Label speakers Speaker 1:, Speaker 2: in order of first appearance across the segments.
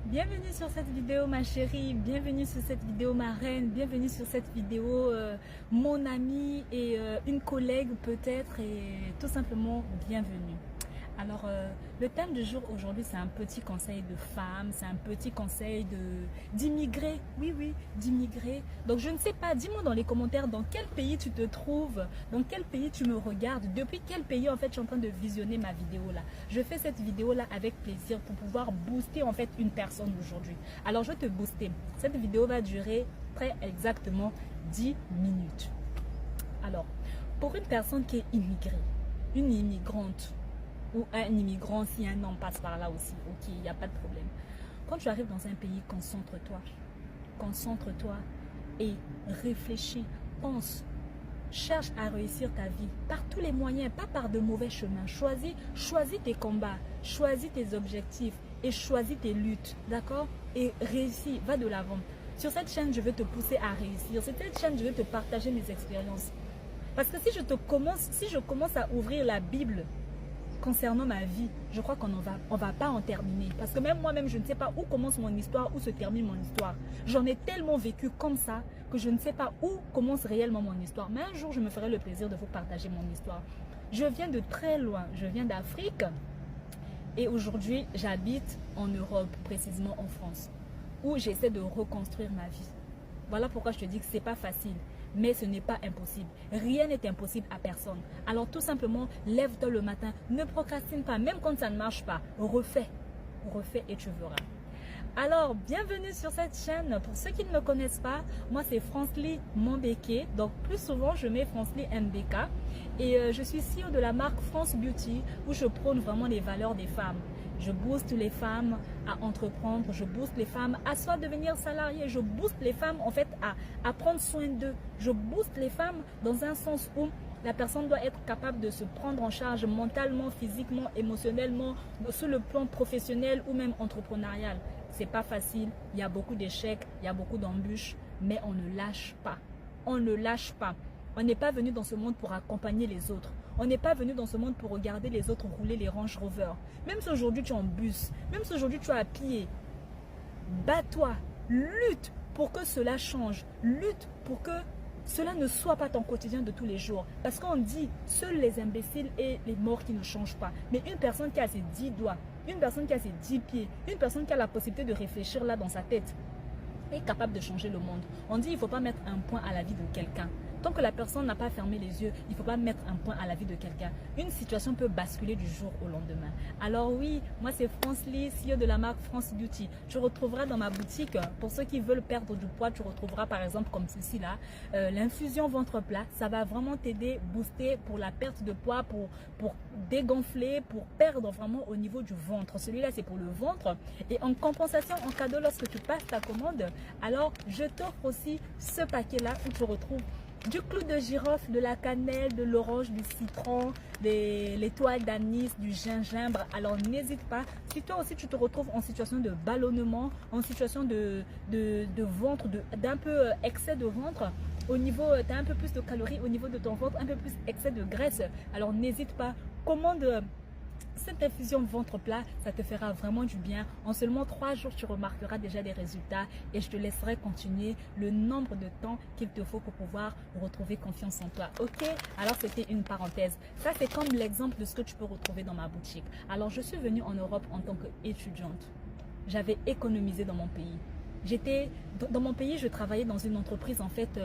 Speaker 1: Bienvenue sur cette vidéo ma chérie, bienvenue sur cette vidéo ma reine, bienvenue sur cette vidéo mon amie et une collègue peut-être et tout simplement bienvenue. Alors le thème du jour aujourd'hui c'est un petit conseil de femme, c'est un petit conseil d'immigrés, oui d'immigrés. Donc je ne sais pas, dis-moi dans les commentaires dans quel pays tu te trouves, dans quel pays tu me regardes, depuis quel pays en fait je suis en train de visionner ma vidéo là. Je fais cette vidéo là avec plaisir pour pouvoir booster en fait une personne aujourd'hui. Alors je vais te booster, cette vidéo va durer très exactement 10 minutes. Alors pour une personne qui est immigrée, une immigrante, ou un immigrant, si un homme passe par là aussi, ok, il n'y a pas de problème. Quand tu arrives dans un pays, concentre-toi et réfléchis, pense, cherche à réussir ta vie par tous les moyens, pas par de mauvais chemins. Choisis tes combats, choisis tes objectifs et choisis tes luttes, d'accord? Et réussis, va de l'avant. Sur cette chaîne, je vais te pousser à réussir. Sur cette chaîne, je vais te partager mes expériences. Parce que si je commence à ouvrir la Bible concernant ma vie, je crois qu'on va pas en terminer. Parce que même moi-même, je ne sais pas où commence mon histoire, où se termine mon histoire. J'en ai tellement vécu comme ça que je ne sais pas où commence réellement mon histoire. Mais un jour, je me ferai le plaisir de vous partager mon histoire. Je viens de très loin. Je viens d'Afrique. Et aujourd'hui, j'habite en Europe, précisément en France, où j'essaie de reconstruire ma vie. Voilà pourquoi je te dis que ce n'est pas facile. Mais ce n'est pas impossible. Rien n'est impossible à personne. Alors tout simplement, lève-toi le matin. Ne procrastine pas. Même quand ça ne marche pas, refais. Refais et tu verras. Alors, bienvenue sur cette chaîne. Pour ceux qui ne me connaissent pas, moi c'est Francely Mbeke. Donc plus souvent, je mets Francely MBK. Et je suis CEO de la marque France Beauty où je prône vraiment les valeurs des femmes. Je booste les femmes à entreprendre, je booste les femmes à soit devenir salariées, je booste les femmes en fait à prendre soin d'eux. Je booste les femmes dans un sens où la personne doit être capable de se prendre en charge mentalement, physiquement, émotionnellement, sur le plan professionnel ou même entrepreneurial. C'est pas facile, il y a beaucoup d'échecs, il y a beaucoup d'embûches, mais on ne lâche pas. On ne lâche pas. On n'est pas venu dans ce monde pour accompagner les autres. On n'est pas venu dans ce monde pour regarder les autres rouler les Range Rover. Même si aujourd'hui tu es en bus, même si aujourd'hui tu es à pied, bats-toi, lutte pour que cela change. Lutte pour que cela ne soit pas ton quotidien de tous les jours. Parce qu'on dit, seuls les imbéciles et les morts qui ne changent pas. Mais une personne qui a ses 10 doigts, une personne qui a ses 10 pieds, une personne qui a la possibilité de réfléchir là dans sa tête, est capable de changer le monde. On dit qu'il ne faut pas mettre un point à la vie de quelqu'un. Tant que la personne n'a pas fermé les yeux, il ne faut pas mettre un point à la vie de quelqu'un. Une situation peut basculer du jour au lendemain. Alors oui, moi c'est Francely, CEO de la marque France Beauty. Tu retrouveras dans ma boutique, pour ceux qui veulent perdre du poids, tu retrouveras par exemple comme ceci là, l'infusion ventre plat. Ça va vraiment t'aider, booster pour la perte de poids, pour dégonfler, pour perdre vraiment au niveau du ventre. Celui-là c'est pour le ventre. Et en compensation, en cadeau, lorsque tu passes ta commande, alors je t'offre aussi ce paquet là où tu retrouves du clou de girofle, de la cannelle, de l'orange, du citron, les toiles d'anis, du gingembre. Alors n'hésite pas. Si toi aussi tu te retrouves en situation de ballonnement, en situation de ventre, d'un peu excès de ventre, au niveau, tu as un peu plus de calories au niveau de ton ventre, un peu plus excès de graisse, alors n'hésite pas, commande cette infusion ventre plat, ça te fera vraiment du bien. En seulement 3 jours, tu remarqueras déjà des résultats et je te laisserai continuer le nombre de temps qu'il te faut pour pouvoir retrouver confiance en toi. Ok? Alors, c'était une parenthèse. Ça, c'est comme l'exemple de ce que tu peux retrouver dans ma boutique. Alors, je suis venue en Europe en tant qu'étudiante. J'avais économisé dans mon pays. Dans mon pays, je travaillais dans une entreprise, en fait,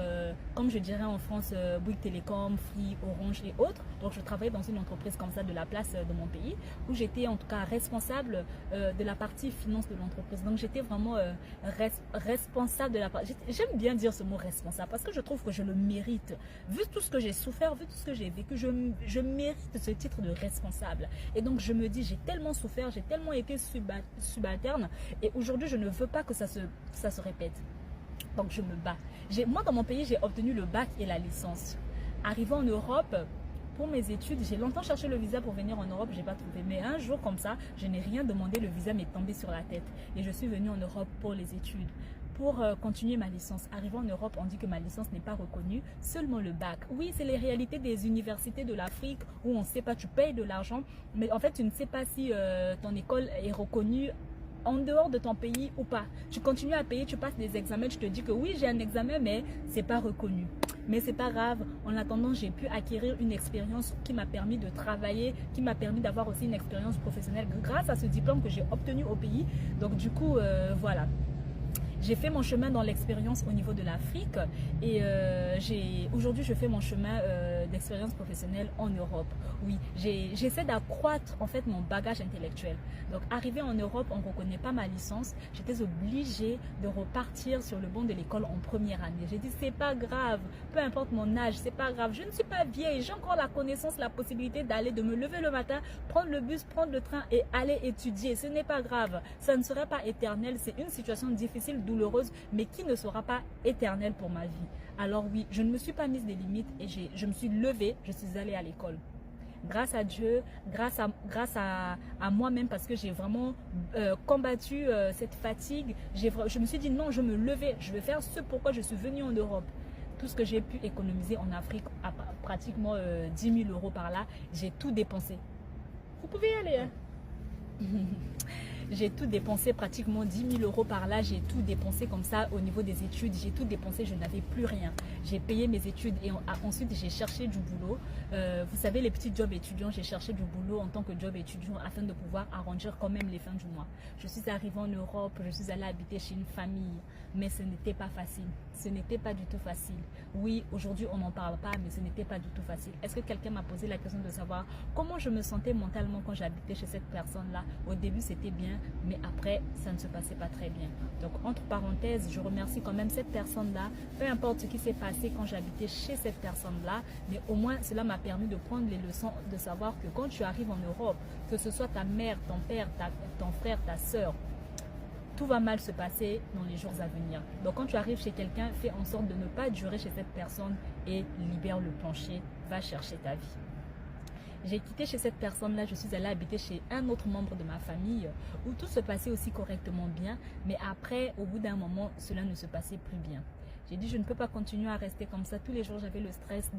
Speaker 1: comme je dirais en France, Bouygues Télécom, Free, Orange et autres. Donc, je travaillais dans une entreprise comme ça de la place de mon pays, où j'étais en tout cas responsable de la partie finance de l'entreprise. Donc, j'étais vraiment responsable de la partie. J'aime bien dire ce mot responsable parce que je trouve que je le mérite. Vu tout ce que j'ai souffert, vu tout ce que j'ai vécu, je mérite ce titre de responsable. Et donc, je me dis, j'ai tellement souffert, j'ai tellement été subalterne et aujourd'hui, je ne veux pas que ça se répète. Donc je me bats. Moi dans mon pays j'ai obtenu le bac et la licence. Arrivant en Europe pour mes études, j'ai longtemps cherché le visa pour venir en Europe, j'ai pas trouvé. Mais un jour comme ça, je n'ai rien demandé, le visa m'est tombé sur la tête. Et je suis venue en Europe pour les études, pour continuer ma licence. Arrivant en Europe, on dit que ma licence n'est pas reconnue, seulement le bac. Oui, c'est les réalités des universités de l'Afrique où on ne sait pas, tu payes de l'argent, mais en fait tu ne sais pas si ton école est reconnue en dehors de ton pays ou pas. Tu continues à payer, tu passes des examens, tu te dis que oui, j'ai un examen, mais c'est pas reconnu. Mais c'est pas grave. En attendant, j'ai pu acquérir une expérience qui m'a permis de travailler, qui m'a permis d'avoir aussi une expérience professionnelle grâce à ce diplôme que j'ai obtenu au pays. Donc du coup, voilà. J'ai fait mon chemin dans l'expérience au niveau de l'Afrique et aujourd'hui je fais mon chemin d'expérience professionnelle en Europe. Oui, j'essaie d'accroître en fait mon bagage intellectuel. Donc arrivé en Europe, on ne reconnaît pas ma licence. J'étais obligée de repartir sur le banc de l'école en première année. J'ai dit c'est pas grave, peu importe mon âge, c'est pas grave. Je ne suis pas vieille, j'ai encore la connaissance, la possibilité de me lever le matin, prendre le bus, prendre le train et aller étudier. Ce n'est pas grave, ça ne sera pas éternel. C'est une situation difficile, douloureuse, mais qui ne sera pas éternelle pour ma vie. Alors oui, je ne me suis pas mise des limites et je me suis levée, je suis allée à l'école. Grâce à Dieu, grâce à moi-même, parce que j'ai vraiment combattu cette fatigue. Je me suis dit non, je me levais, je vais faire ce pourquoi je suis venue en Europe. Tout ce que j'ai pu économiser en Afrique, à pratiquement 10 000 € par là, j'ai tout dépensé. Vous pouvez y aller, hein? J'ai tout dépensé, pratiquement 10 000 € par là. J'ai tout dépensé comme ça au niveau des études. J'ai tout dépensé, je n'avais plus rien. J'ai payé mes études et ensuite j'ai cherché du boulot. Vous savez, les petits jobs étudiants, j'ai cherché du boulot en tant que job étudiant afin de pouvoir arrondir quand même les fins du mois. Je suis arrivée en Europe, je suis allée habiter chez une famille. Mais ce n'était pas facile. Ce n'était pas du tout facile. Oui, aujourd'hui on n'en parle pas, mais ce n'était pas du tout facile. Est-ce que quelqu'un m'a posé la question de savoir comment je me sentais mentalement quand j'habitais chez cette personne-là? Au début c'était bien, mais après ça ne se passait pas très bien. Donc entre parenthèses, je remercie quand même cette personne-là. Peu importe ce qui s'est passé quand j'habitais chez cette personne-là, mais au moins cela m'a permis de prendre les leçons, de savoir que quand tu arrives en Europe, que ce soit ta mère, ton père, ton frère, ta soeur, tout va mal se passer dans les jours à venir. Donc quand tu arrives chez quelqu'un, fais en sorte de ne pas durer chez cette personne et libère le plancher, va chercher ta vie. J'ai quitté chez cette personne-là, je suis allée habiter chez un autre membre de ma famille où tout se passait aussi correctement bien, mais après, au bout d'un moment, cela ne se passait plus bien. J'ai dit, je ne peux pas continuer à rester comme ça. Tous les jours, j'avais le stress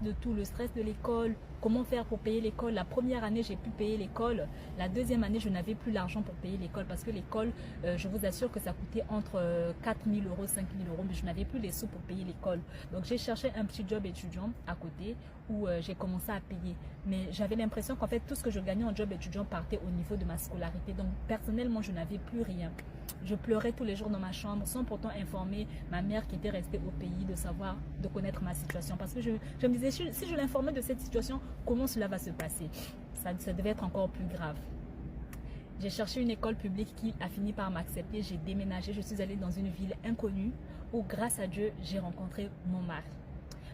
Speaker 1: de tout, le stress de l'école. Comment faire pour payer l'école? La première année, j'ai pu payer l'école. La deuxième année, je n'avais plus l'argent pour payer l'école parce que l'école, je vous assure que ça coûtait entre 4 000 €, 5 000 €, mais je n'avais plus les sous pour payer l'école. Donc, j'ai cherché un petit job étudiant à côté où j'ai commencé à payer. Mais j'avais l'impression qu'en fait, tout ce que je gagnais en job étudiant partait au niveau de ma scolarité. Donc, personnellement, je n'avais plus rien. Je pleurais tous les jours dans ma chambre sans pourtant informer ma mère qui était restée au pays de connaître ma situation. Parce que je me disais, si je l'informais de cette situation, comment cela va se passer? Ça devait être encore plus grave. J'ai cherché une école publique qui a fini par m'accepter. J'ai déménagé, je suis allée dans une ville inconnue où grâce à Dieu, j'ai rencontré mon mari.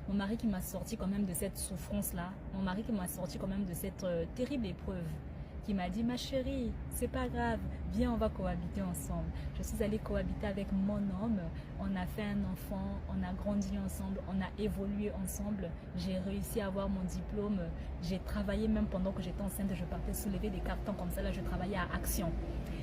Speaker 1: Mon mari qui m'a sorti quand même de cette souffrance-là. Mon mari qui m'a sorti quand même de cette terrible épreuve. Qui m'a dit, ma chérie, c'est pas grave, viens, on va cohabiter ensemble. Je suis allée cohabiter avec mon homme, on a fait un enfant, on a grandi ensemble, on a évolué ensemble. J'ai réussi à avoir mon diplôme, j'ai travaillé même pendant que j'étais enceinte, je partais soulever des cartons comme ça, là je travaillais à Action.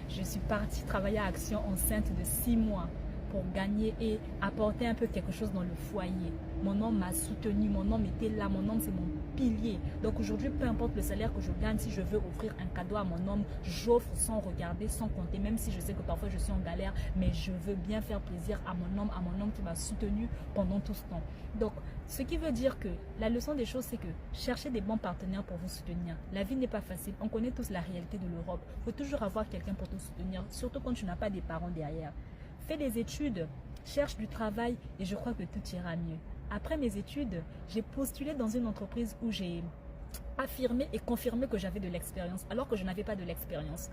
Speaker 1: Je suis partie travailler à Action enceinte de 6 mois. Pour gagner et apporter un peu quelque chose dans le foyer. Mon homme m'a soutenu, mon homme était là, mon homme c'est mon pilier. Donc aujourd'hui, peu importe le salaire que je gagne, si je veux offrir un cadeau à mon homme, j'offre sans regarder, sans compter, même si je sais que parfois je suis en galère, mais je veux bien faire plaisir à mon homme qui m'a soutenu pendant tout ce temps. Donc, ce qui veut dire que la leçon des choses, c'est que cherchez des bons partenaires pour vous soutenir. La vie n'est pas facile, on connaît tous la réalité de l'Europe. Il faut toujours avoir quelqu'un pour te soutenir, surtout quand tu n'as pas des parents derrière. Fais des études, cherche du travail et je crois que tout ira mieux. Après mes études, j'ai postulé dans une entreprise où j'ai affirmé et confirmé que j'avais de l'expérience alors que je n'avais pas de l'expérience.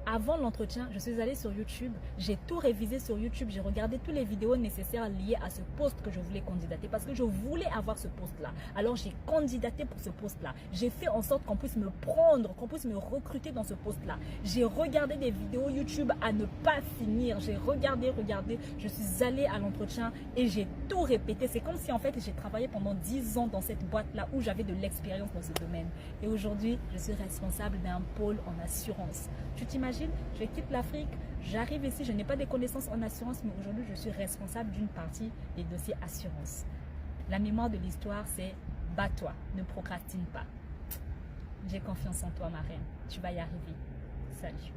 Speaker 1: Avant l'entretien, je suis allée sur YouTube, j'ai tout révisé sur YouTube, j'ai regardé toutes les vidéos nécessaires liées à ce poste que je voulais candidater parce que je voulais avoir ce poste-là. Alors j'ai candidaté pour ce poste-là. J'ai fait en sorte qu'on puisse me prendre, qu'on puisse me recruter dans ce poste-là. J'ai regardé des vidéos YouTube à ne pas finir. J'ai regardé, je suis allée à l'entretien et j'ai tout répété. C'est comme si en fait j'ai travaillé pendant 10 ans dans cette boîte-là où j'avais de l'expérience dans ce domaine. Et aujourd'hui, je suis responsable d'un pôle en assurance. Tu t'imagines? Je quitte l'Afrique, j'arrive ici, je n'ai pas des connaissances en assurance, mais aujourd'hui, je suis responsable d'une partie des dossiers assurance. La mémoire de l'histoire, c'est bats-toi, ne procrastine pas. J'ai confiance en toi, ma reine. Tu vas y arriver. Salut.